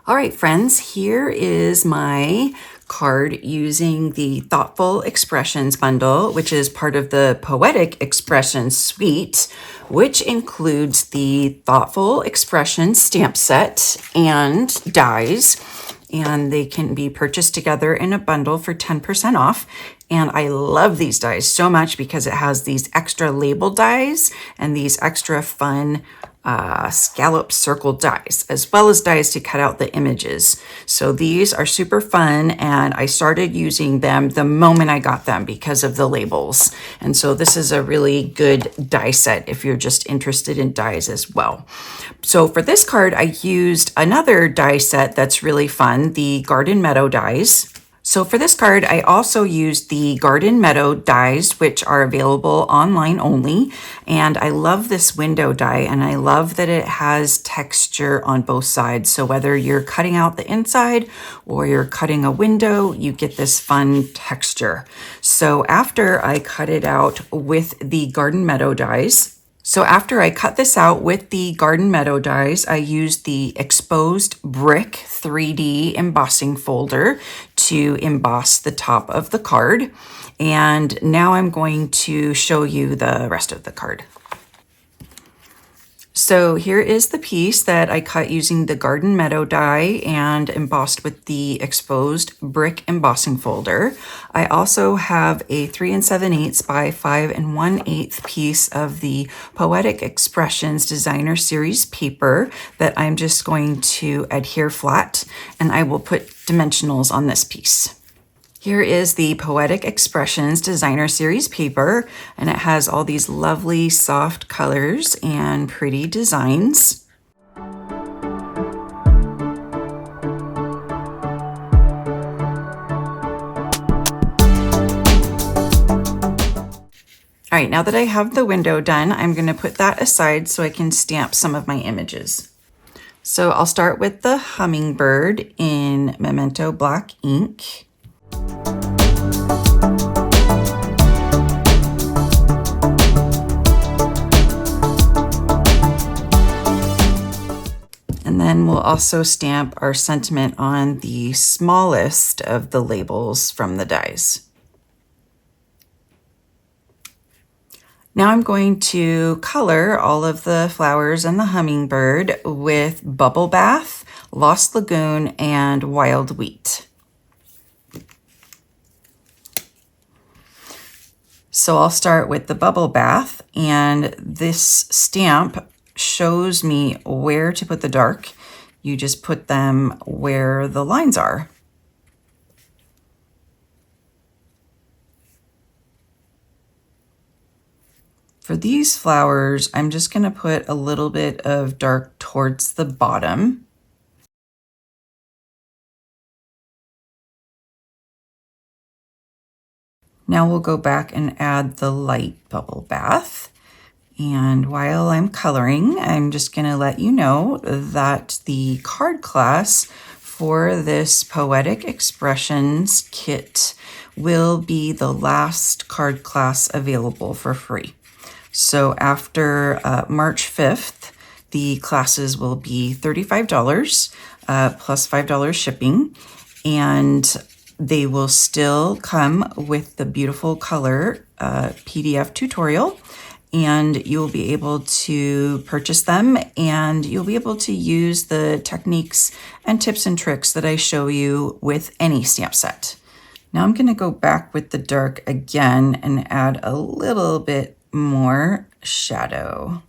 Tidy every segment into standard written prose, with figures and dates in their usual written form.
All right, friends, here is my card using the Thoughtful Expressions bundle, which is part of the Poetic Expressions Suite, which includes the Thoughtful Expressions stamp set and dies. And they can be purchased together in a bundle for 10% off. And I love these dies so much because it has these extra label dies and these extra fun scallop circle dies, as well as dies to cut out the images. So these are super fun, and I started using them the moment I got them because of the labels. And so this is a really good die set if you're just interested in dies as well. So for this card, I used another die set that's really fun, the Garden Meadow dies. So for this card, I also used the Garden Meadow dies, which are available online only. And I love this window die, and I love that it has texture on both sides. So whether you're cutting out the inside or you're cutting a window, you get this fun texture. So after I cut it out with the Garden Meadow dies, after I cut this out with the Garden Meadow dies, I used the exposed brick 3D embossing folder to emboss the top of the card. And now I'm going to show you the rest of the card. So here is the piece that I cut using the Garden Meadow die and embossed with the exposed brick embossing folder. I also have a 3 7/8 by 5 1/8 piece of the Poetic Expressions Designer Series paper that I'm just going to adhere flat, and I will put dimensionals on this piece. Here is the Poetic Expressions Designer Series paper, and it has all these lovely soft colors and pretty designs. All right, now that I have the window done, I'm going to put that aside so I can stamp some of my images. So I'll start with the hummingbird in Memento Black ink. And then we'll also stamp our sentiment on the smallest of the labels from the dies. Now I'm going to color all of the flowers and the hummingbird with Bubble Bath, Lost Lagoon, and Wild Wheat. So I'll start with the Bubble Bath, and this stamp shows me where to put the dark. You just put them where the lines are. For these flowers, I'm just going to put a little bit of dark towards the bottom. Now we'll go back and add the light Bubble Bath. And while I'm coloring, I'm just going to let you know that the card class for this Poetic Expressions kit will be the last card class available for free. So after March 5th, the classes will be $35 plus $5 shipping, and they will still come with the beautiful color PDF tutorial. And you'll be able to purchase them, and you'll be able to use the techniques and tips and tricks that I show you with any stamp set. Now I'm going to go back with the dark again and add a little bit more shadow.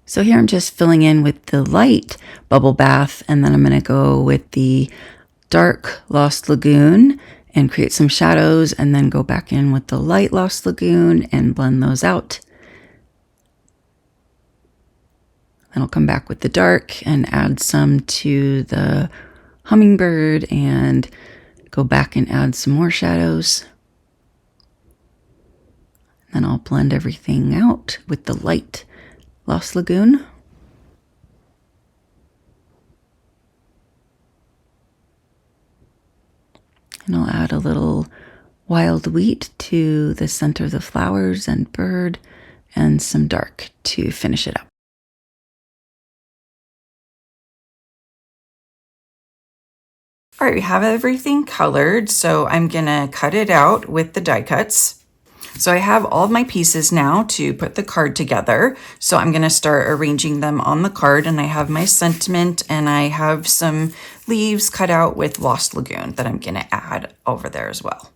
So here I'm just filling in with the light Bubble Bath, and then I'm going to go with the dark Lost Lagoon and create some shadows, and then go back in with the light Lost Lagoon and blend those out. Then I'll come back with the dark and add some to the hummingbird and go back and add some more shadows. Then I'll blend everything out with the light Lost Lagoon. And I'll add a little wild wheat to the center of the flowers and bird, and some dark to finish it up. All right, we have everything colored, so I'm gonna cut it out with the die cuts. So I have all of my pieces now to put the card together. So I'm gonna start arranging them on the card, and I have my sentiment and I have some leaves cut out with Lost Lagoon that I'm gonna add over there as well.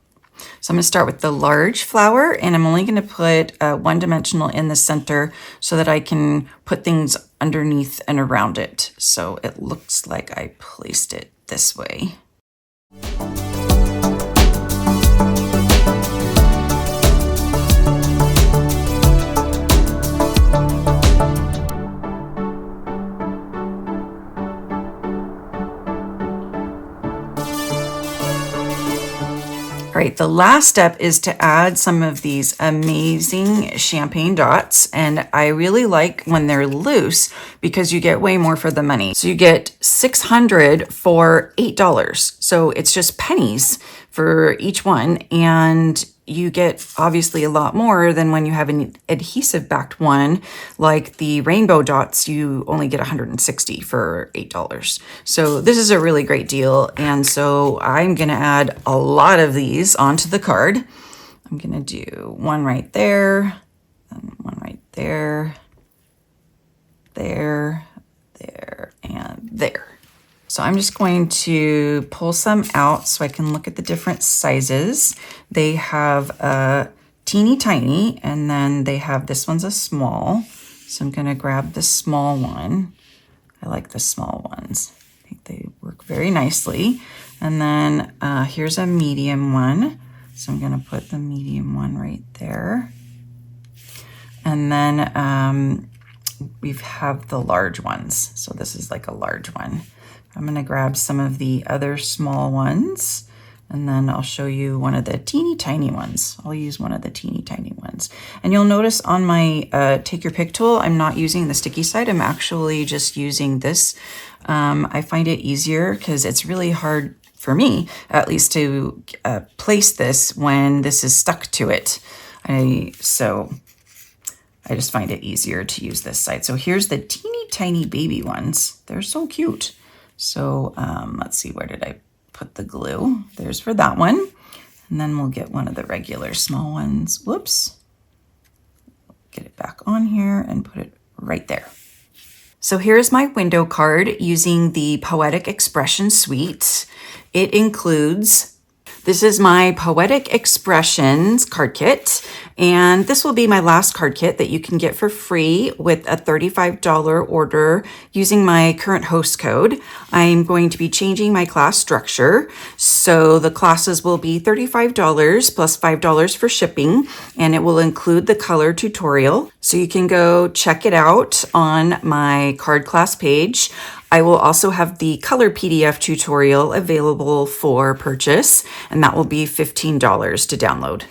So I'm gonna start with the large flower, and I'm only gonna put one dimensional in the center so that I can put things underneath and around it. So it looks like I placed it this way. All right, the last step is to add some of these amazing champagne dots. And I really like when they're loose because you get way more for the money. So you get 600 for $8. So it's just pennies for each one. And you get obviously a lot more than when you have an adhesive backed one, like the rainbow dots, you only get 160 for $8. So this is a really great deal. And so I'm gonna add a lot of these onto the card. I'm gonna do one right there, and one right there, there, and there. So I'm just going to pull some out so I can look at the different sizes. They have a teeny tiny, and then they have, this one's a small. So I'm gonna grab the small one. I like the small ones. I think they work very nicely. And then here's a medium one. So I'm gonna put the medium one right there. And then we have the large ones. So this is like a large one. I'm gonna grab some of the other small ones, and then I'll show you one of the teeny tiny ones. I'll use one of the teeny tiny ones. And you'll notice on my Take Your Pick tool, I'm not using the sticky side. I'm actually just using this. I find it easier because it's really hard for me, at least, to place this when this is stuck to it. So I just find it easier to use this side. So here's the teeny tiny baby ones. They're so cute. So let's see, where did I put the glue? There's for that one. And then we'll get one of the regular small ones. Whoops. Get it back on here and put it right there. So here's my window card using the Poetic Expressions Suite. It includes, this is my Poetic Expressions card kit, and this will be my last card kit that you can get for free with a $35 order using my current host code. I'm going to be changing my class structure, so the classes will be $35 plus $5 for shipping, and it will include the color tutorial. So you can go check it out on my card class page. I will also have the color PDF tutorial available for purchase, and that will be $15 to download.